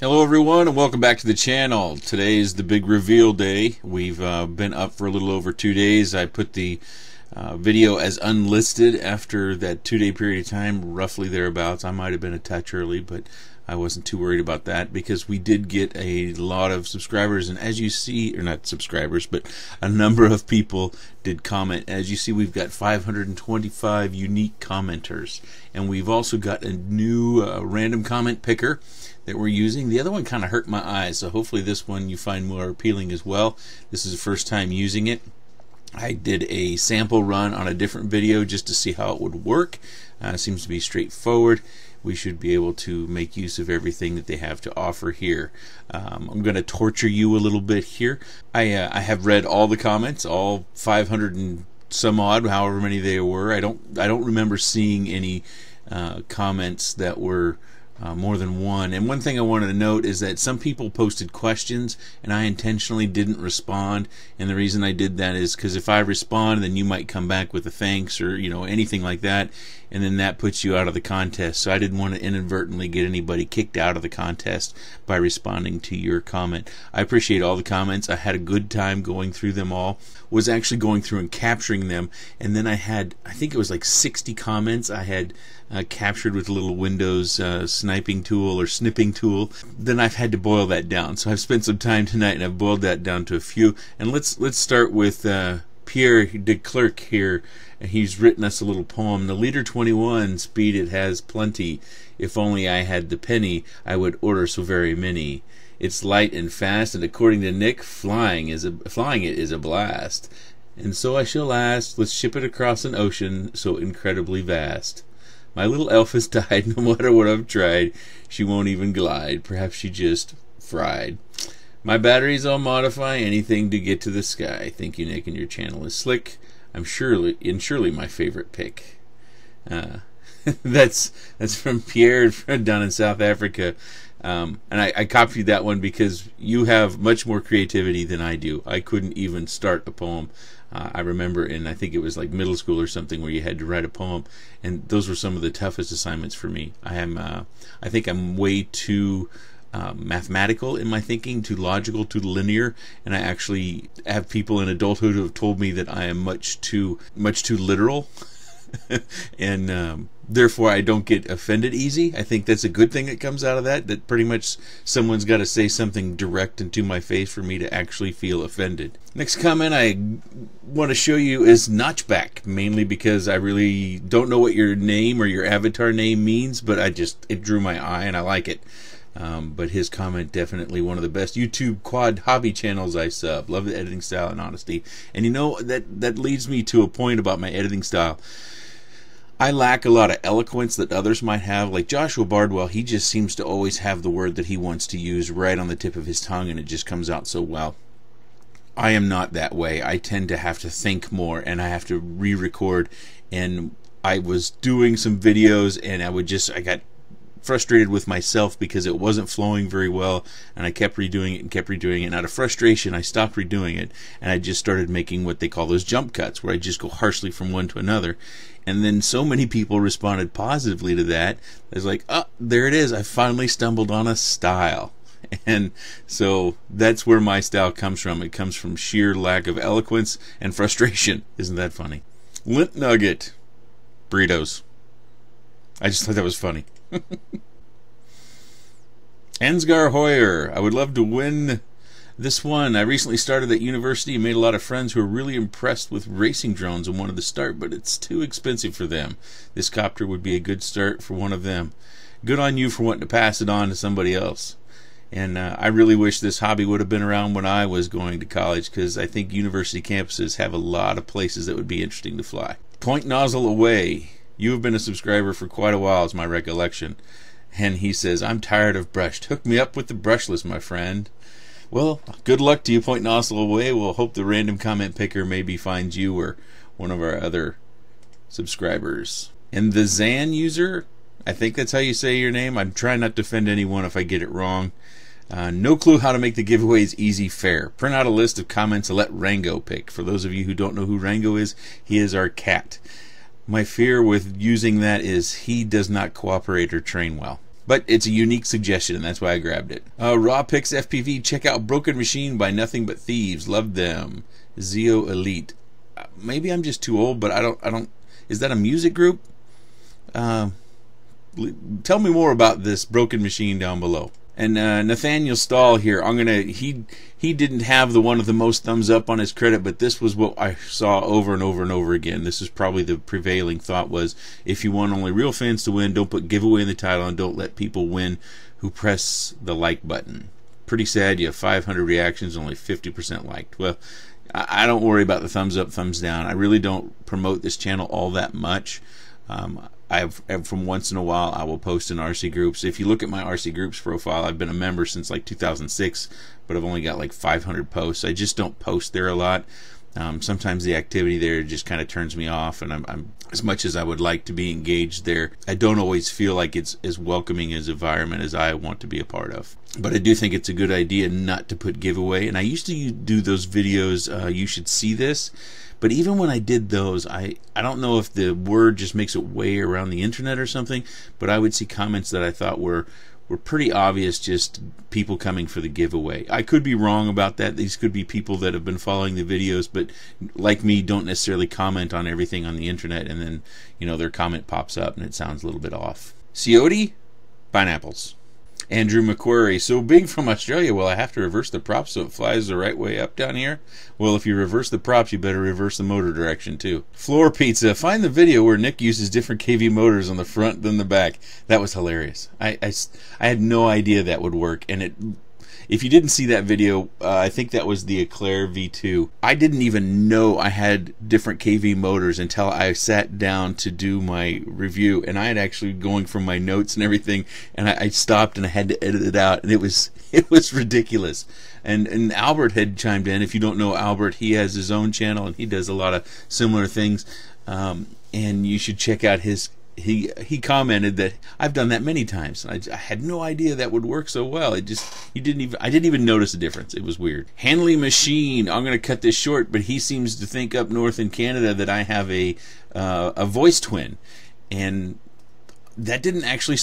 Hello everyone and welcome back to the channel. Today is the big reveal day. We've been up for a little over 2 days. I put the video as unlisted after that 2-day period of time, roughly thereabouts. I might have been a touch early, but I wasn't too worried about that because we did get a lot of subscribers, and as you see, or not subscribers, but a number of people did comment. As you see, we've got 525 unique commenters, and we've also got a new random comment picker that we're using. The other one kind of hurt my eyes, so hopefully this one you find more appealing as well. This is the first time using it. I did a sample run on a different video just to see how it would work. Seems to be straightforward. We should be able to make use of everything that they have to offer here. I'm going to torture you a little bit here. I have read all the comments, all 500 and some odd, however many they were. I don't remember seeing any comments that were more than one. And one thing I wanted to note is that some people posted questions and I intentionally didn't respond, and the reason I did that is because if I respond, then you might come back with a thanks or anything like that, and then that puts you out of the contest. So I didn't want to inadvertently get anybody kicked out of the contest by responding to your comment. I appreciate all the comments. I had a good time going through them all. Was actually going through and capturing them, and then I had, I think it was like 60 comments I had captured with a little Windows sniping tool or snipping tool. Then I've had to boil that down, so I've spent some time tonight and I've boiled that down to a few. And let's start with Pierre de Klerk here. He's written us a little poem. The Leader120 speed it has plenty. If only I had the penny, I would order so very many. It's light and fast, and according to Nick, flying it is a blast. And so I shall ask, let's ship it across an ocean so incredibly vast. My little elf has died, no matter what I've tried. She won't even glide. Perhaps she just fried. My batteries I'll modify anything to get to the sky. Thank you, Nick, and your channel is slick. I'm surely my favorite pick. That's from Pierre down in South Africa. And I copied that one because you have much more creativity than I do. I couldn't even start a poem. I remember in, I think it was like middle school or something, where you had to write a poem, and those were some of the toughest assignments for me. I think I'm way too mathematical in my thinking, too logical, too linear, and I actually have people in adulthood who have told me that I am much too literal. And therefore I don't get offended easy. I think that's a good thing that comes out of that pretty much someone's got to say something direct into my face for me to actually feel offended. Next comment I want to show you is Notchback, mainly because I really don't know what your name or your avatar name means, but it drew my eye and I like it. But his comment, definitely one of the best YouTube quad hobby channels I sub. Love the editing style and honesty. And that leads me to a point about my editing style. I lack a lot of eloquence that others might have. Like Joshua Bardwell, he just seems to always have the word that he wants to use right on the tip of his tongue, and it just comes out so well. I am not that way. I tend to have to think more, and I have to re-record. And I was doing some videos, and I got frustrated with myself because it wasn't flowing very well, and I kept redoing it and kept redoing it, and out of frustration I stopped redoing it, and I just started making what they call those jump cuts, where I just go harshly from one to another. And then so many people responded positively to that. I was like, oh, there it is, I finally stumbled on a style. And so that's where my style comes from. It comes from sheer lack of eloquence and frustration. Isn't that funny? Lint Nugget burritos. I just thought that was funny. Ansgar Hoyer, I would love to win this one. I recently started at university and made a lot of friends who are really impressed with racing drones and wanted to start, but it's too expensive for them. This copter would be a good start for one of them. Good on you for wanting to pass it on to somebody else. And I really wish this hobby would have been around when I was going to college, because I think university campuses have a lot of places that would be interesting to fly. Point nozzle away. You have been a subscriber for quite a while, is my recollection. And he says, I'm tired of brushed. Hook me up with the brushless, my friend. Well, good luck to you, Point Nozzle away. We'll hope the random comment picker maybe finds you or one of our other subscribers. And the Zan user, I think that's how you say your name. I'm trying not to offend anyone if I get it wrong. No clue how to make the giveaways easy fair. Print out a list of comments and let Rango pick. For those of you who don't know who Rango is, he is our cat. My fear with using that is he does not cooperate or train well. But it's a unique suggestion, and that's why I grabbed it. Raw Picks FPV. Check out Broken Machine by Nothing But Thieves. Love them. Zeo Elite. Maybe I'm just too old, but I don't. Is that a music group? Tell me more about this Broken Machine down below. And Nathaniel Stahl here, he didn't have the one with the most thumbs up on his credit, but this was what I saw over and over and over again. This is probably the prevailing thought was, if you want only real fans to win, don't put giveaway in the title, and don't let people win who press the like button. Pretty sad, you have 500 reactions, only 50% liked. Well, I don't worry about the thumbs up, thumbs down. I really don't promote this channel all that much. From once in a while I will post in RC groups. If you look at my RC groups profile, I've been a member since like 2006, but I've only got like 500 posts. I just don't post there a lot. Sometimes the activity there just kind of turns me off, and I'm as much as I would like to be engaged there, I don't always feel like it's as welcoming as environment as I want to be a part of. But I do think it's a good idea not to put giveaway, and I used to do those videos, you should see this. But even when I did those, I don't know if the word just makes it way around the internet or something, but I would see comments that I thought were pretty obvious, just people coming for the giveaway. I could be wrong about that. These could be people that have been following the videos, but like me, don't necessarily comment on everything on the internet, and then, you know, their comment pops up and it sounds a little bit off. Coyote, pineapples. Andrew McQuarrie, so big from Australia, will I have to reverse the props so it flies the right way up down here? Well, if you reverse the props, you better reverse the motor direction too. Floor Pizza, find the video where Nick uses different KV motors on the front than the back. That was hilarious. I had no idea that would work, and if you didn't see that video, I think that was the Eclair V2. I didn't even know I had different KV motors until I sat down to do my review, and I had actually going from my notes and everything, and I stopped and I had to edit it out, and it was ridiculous. And Albert had chimed in. If you don't know Albert, he has his own channel and he does a lot of similar things, and you should check out his. He commented that I've done that many times. I had no idea that would work so well. I didn't even notice a difference. It was weird. Hanley Machine. I'm going to cut this short, but he seems to think up north in Canada that I have a voice twin, and that didn't actually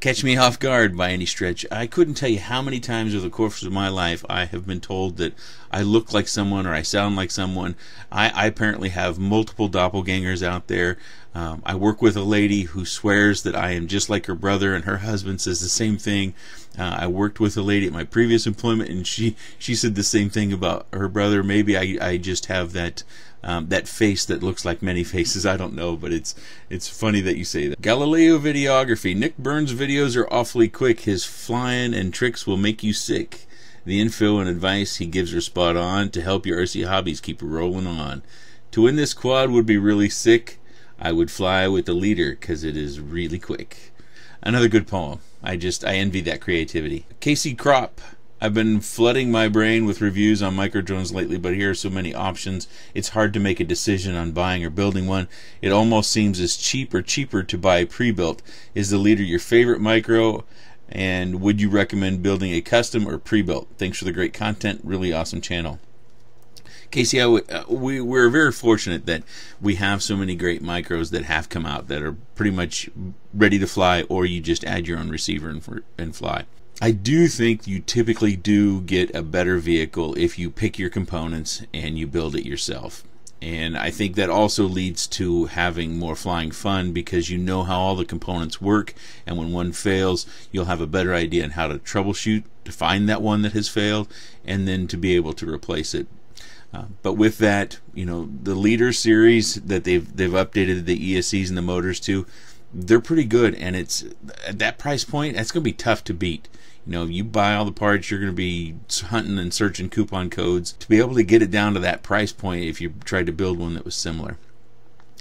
catch me off guard by any stretch. I couldn't tell you how many times over the course of my life I have been told that I look like someone or I sound like someone. I apparently have multiple doppelgangers out there. I work with a lady who swears that I am just like her brother, and her husband says the same thing. I worked with a lady at my previous employment, and she said the same thing about her brother. Maybe I just have that face that looks like many faces. I don't know, but it's funny that you say that. Galileo Videography. Nick Burns' videos are awfully quick. His flying and tricks will make you sick. The info and advice he gives are spot on to help your RC hobbies keep rolling on. To win this quad would be really sick. I would fly with the Leader because it is really quick. Another good poem. I envy that creativity. Casey Crop. I've been flooding my brain with reviews on micro drones lately, but here are so many options. It's hard to make a decision on buying or building one. It almost seems as cheap or cheaper to buy pre-built. Is the Leader your favorite micro? And would you recommend building a custom or pre-built? Thanks for the great content. Really awesome channel. Casey, we're very fortunate that we have so many great micros that have come out that are pretty much ready to fly, or you just add your own receiver and fly. I do think you typically do get a better vehicle if you pick your components and you build it yourself. And I think that also leads to having more flying fun because you know how all the components work, and when one fails, you'll have a better idea on how to troubleshoot to find that one that has failed, and then to be able to replace it. But with that, you know, the Leader series that they've updated the ESCs and the motors to, they're pretty good, and it's at that price point, that's going to be tough to beat. You know, you buy all the parts, you're going to be hunting and searching coupon codes to be able to get it down to that price point if you tried to build one that was similar.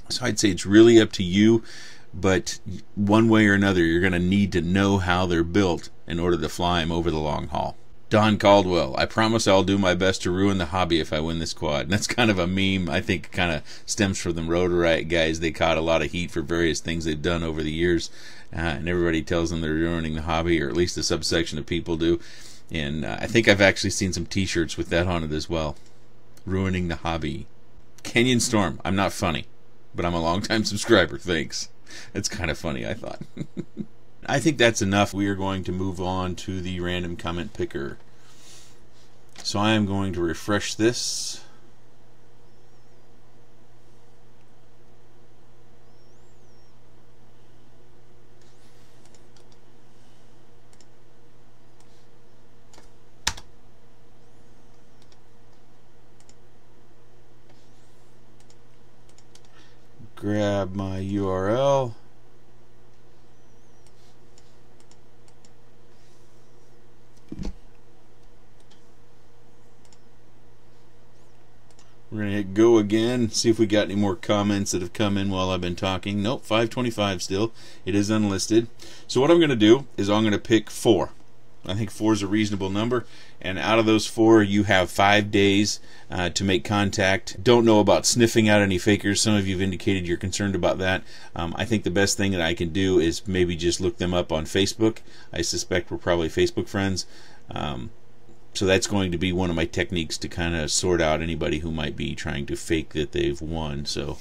So I'd say it's really up to you, but one way or another, you're going to need to know how they're built in order to fly them over the long haul. Don Caldwell, I promise I'll do my best to ruin the hobby if I win this quad. And that's kind of a meme. I think kind of stems from the Rotor Riot guys. They caught a lot of heat for various things they've done over the years, and everybody tells them they're ruining the hobby, or at least a subsection of people do. And I think I've actually seen some t-shirts with that on it as well. Ruining the hobby. Canyon Storm, I'm not funny, but I'm a long-time subscriber. Thanks. It's kind of funny, I thought. I think that's enough. We are going to move on to the random comment picker. So I am going to refresh this. Grab my URL. We're going to hit go again, see if we got any more comments that have come in while I've been talking. Nope, 525 still. It is unlisted. So what I'm going to do is I'm going to pick 4. I think 4 is a reasonable number, and out of those 4 you have 5 days to make contact. Don't know about sniffing out any fakers. Some of you have indicated you're concerned about that. I think the best thing that I can do is maybe just look them up on Facebook. I suspect we're probably Facebook friends. So that's going to be one of my techniques to kind of sort out anybody who might be trying to fake that they've won. So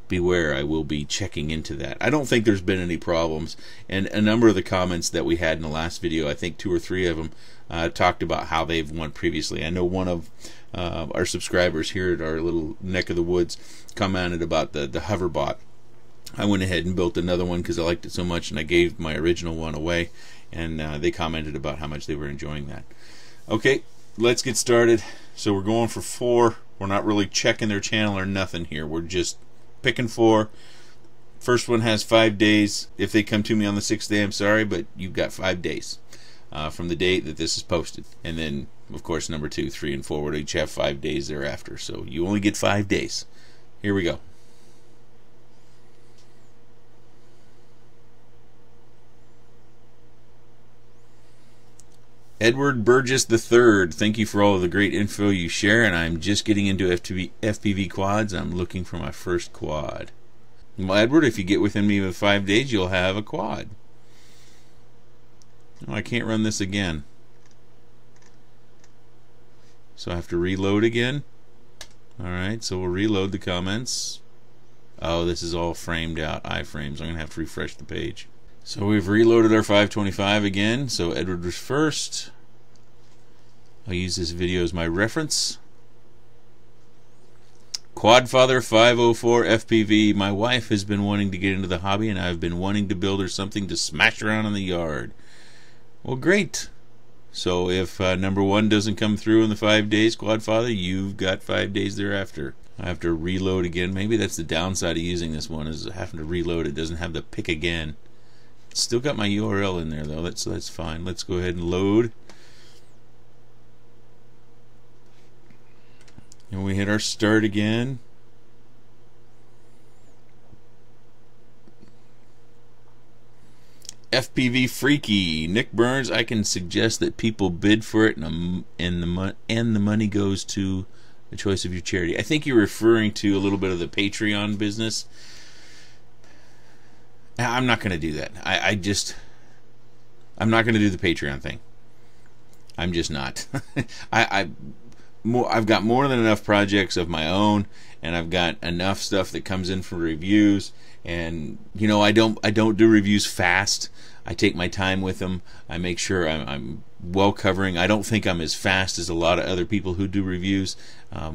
beware, I will be checking into that. I don't think there's been any problems, and a number of the comments that we had in the last video, I think 2 or 3 of them talked about how they've won previously. I know one of our subscribers here at our little neck of the woods commented about the hover bot. I went ahead and built another one because I liked it so much, and I gave my original one away, and they commented about how much they were enjoying that. Okay, let's get started. So we're going for 4. We're not really checking their channel or nothing here. We're just picking 4. First one has 5 days. If they come to me on the 6th day, I'm sorry, but you've got 5 days from the date that this is posted. And then, of course, number 2, 3, and 4 would each have 5 days thereafter. So you only get 5 days. Here we go. Edward Burgess III, thank you for all of the great info you share, and I'm just getting into FPV quads. I'm looking for my first quad. Well, Edward, if you get within me with 5 days, you'll have a quad. Oh, I can't run this again. So I have to reload again. Alright, so we'll reload the comments. Oh, this is all framed out, iframes. I'm going to have to refresh the page. So we've reloaded our 525 again. So Edward was first. I'll use this video as my reference. Quadfather 504 FPV. My wife has been wanting to get into the hobby, and I've been wanting to build her something to smash around in the yard. Well, great. So if number 1 doesn't come through in the 5 days, Quadfather, you've got 5 days thereafter. I have to reload again. Maybe that's the downside of using this one, is having to reload. It doesn't have the pick again. Still got my URL in there though, that's fine. Let's go ahead and load. And we hit our start again. FPV Freaky, Nick Burns, I can suggest that people bid for it, and the money goes to the choice of your charity. I think you're referring to a little bit of the Patreon business. I'm not going to do that. I'm not going to do the Patreon thing. I'm just not. I've got more than enough projects of my own, and I've got enough stuff that comes in for reviews. And you know, I don't do reviews fast. I take my time with them. I make sure I'm well covering. I don't think I'm as fast as a lot of other people who do reviews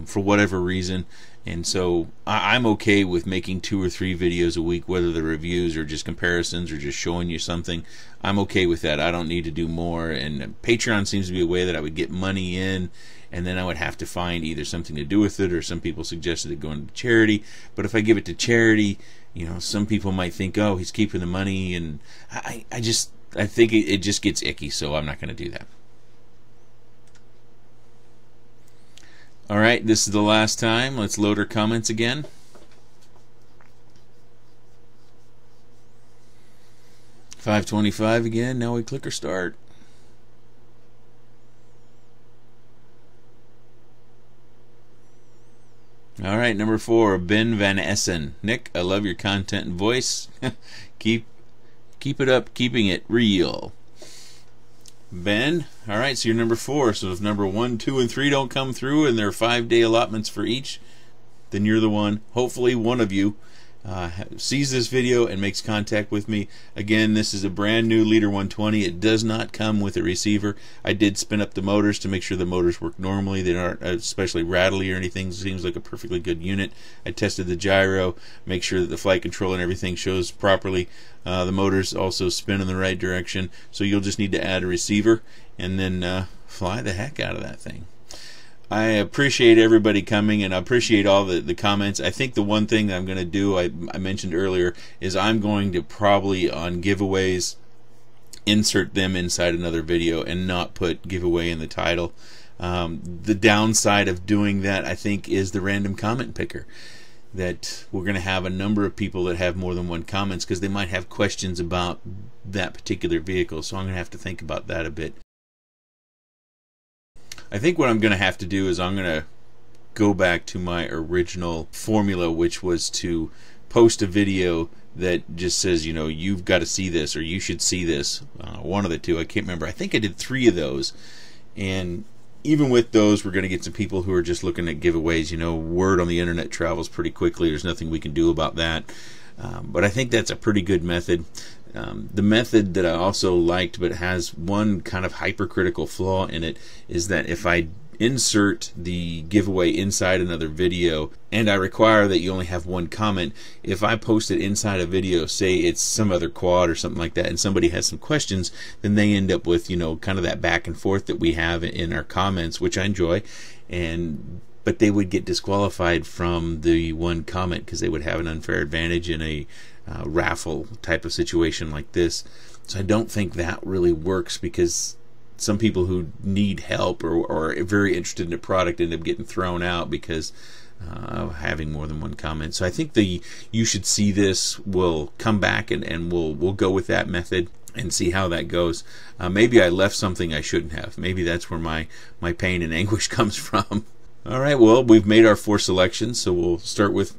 for whatever reason. And so I'm okay with making 2 or 3 videos a week, whether the reviews are just comparisons or just showing you something. I'm okay with that. I don't need to do more. And Patreon seems to be a way that I would get money in, and then I would have to find either something to do with it, or some people suggested it going to charity. But if I give it to charity, you know, some people might think, oh, he's keeping the money, and I think it just gets icky, so I'm not going to do that. Alright, this is the last time. Let's load our comments again. $5.25 again. Now we click our start. Alright, number 4, Ben Van Essen. Nick, I love your content and voice. Keep it up, keeping it real. Ben, alright, so you're number 4. So if number 1, 2, and 3 don't come through and there are 5-day allotments for each, then you're the one. Hopefully one of you sees this video and makes contact with me. Again, this is a brand new Leader120. It does not come with a receiver. I did spin up the motors to make sure the motors work normally. They aren't especially rattly or anything. It seems like a perfectly good unit. I tested the gyro, make sure that the flight control and everything shows properly. The motors also spin in the right direction, so you'll just need to add a receiver and then fly the heck out of that thing. I appreciate everybody coming, and I appreciate all the comments. I think the one thing that I'm going to do, I mentioned earlier, is I'm going to probably on giveaways insert them inside another video and not put giveaway in the title. The downside of doing that, I think, is the random comment picker. That we're going to have a number of people that have more than one comments because they might have questions about that particular vehicle, so I'm going to have to think about that a bit. I think what I'm going to have to do is I'm going to go back to my original formula, which was to post a video that just says, you know, you've got to see this or you should see this. One of the two, I can't remember. I think I did 3 of those, and even with those, we're going to get some people who are just looking at giveaways. You know, word on the internet travels pretty quickly. There's nothing we can do about that. But I think that's a pretty good method. The method that I also liked, but has one kind of hypercritical flaw in it, is that if I insert the giveaway inside another video and I require that you only have one comment, if I post it inside a video, say it's some other quad or something like that, and somebody has some questions, then they end up with, you know, kind of that back and forth that we have in our comments, which I enjoy, but they would get disqualified from the one comment because they would have an unfair advantage in a raffle type of situation like this. So I don't think that really works, because some people who need help or are very interested in a product end up getting thrown out because of having more than one comment. So I think the you should see this will come back, and we'll go with that method and see how that goes. Maybe I left something I shouldn't have. Maybe that's where my pain and anguish comes from. All right, well, we've made our 4 selections, so we'll start with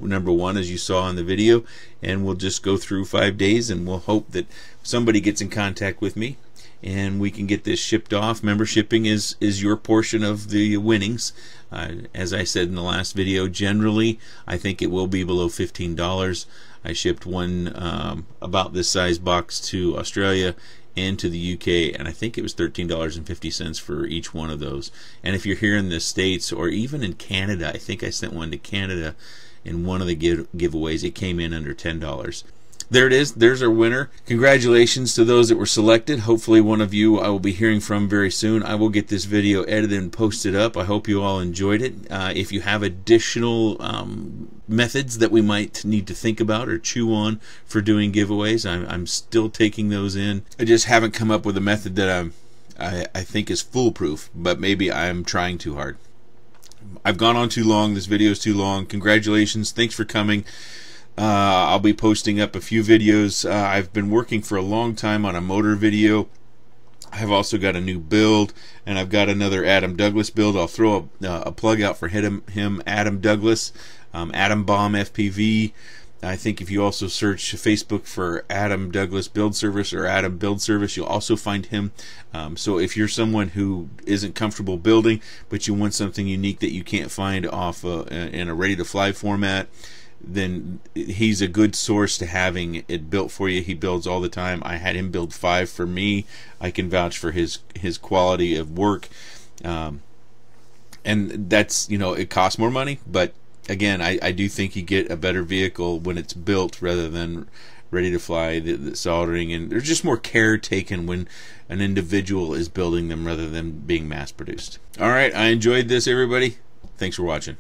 number 1, as you saw in the video, and we'll just go through 5 days, and we'll hope that somebody gets in contact with me and we can get this shipped off. Remember, shipping is your portion of the winnings. As I said in the last video, generally I think it will be below $15. I shipped one about this size box to Australia and to the UK, and I think it was $13.50 for each one of those. And if you're here in the States or even in Canada, I think I sent one to Canada in one of the giveaways. It came in under $10. There it is. There's our winner. Congratulations to those that were selected. Hopefully one of you I will be hearing from very soon. I will get this video edited and posted up. I hope you all enjoyed it. If you have additional methods that we might need to think about or chew on for doing giveaways, I'm still taking those in. I just haven't come up with a method that I think is foolproof, but maybe I'm trying too hard. I've gone on too long. This video is too long. Congratulations. Thanks for coming. I'll be posting up a few videos. I've been working for a long time on a motor video. I've also got a new build, and I've got another Adam Douglas build. I'll throw a plug out for him, Adam Douglas, Atom Bomb FPV. I think if you also search Facebook for Adam Douglas Build Service or Adam Build Service, you'll also find him. So if you're someone who isn't comfortable building, but you want something unique that you can't find off in a ready-to-fly format, then he's a good source to having it built for you. He builds all the time. I had him build 5 for me. I can vouch for his quality of work. And that's, you know, it costs more money, but again, I do think you get a better vehicle when it's built rather than ready to fly. The soldering, and there's just more care taken when an individual is building them rather than being mass produced. All right, I enjoyed this, everybody. Thanks for watching.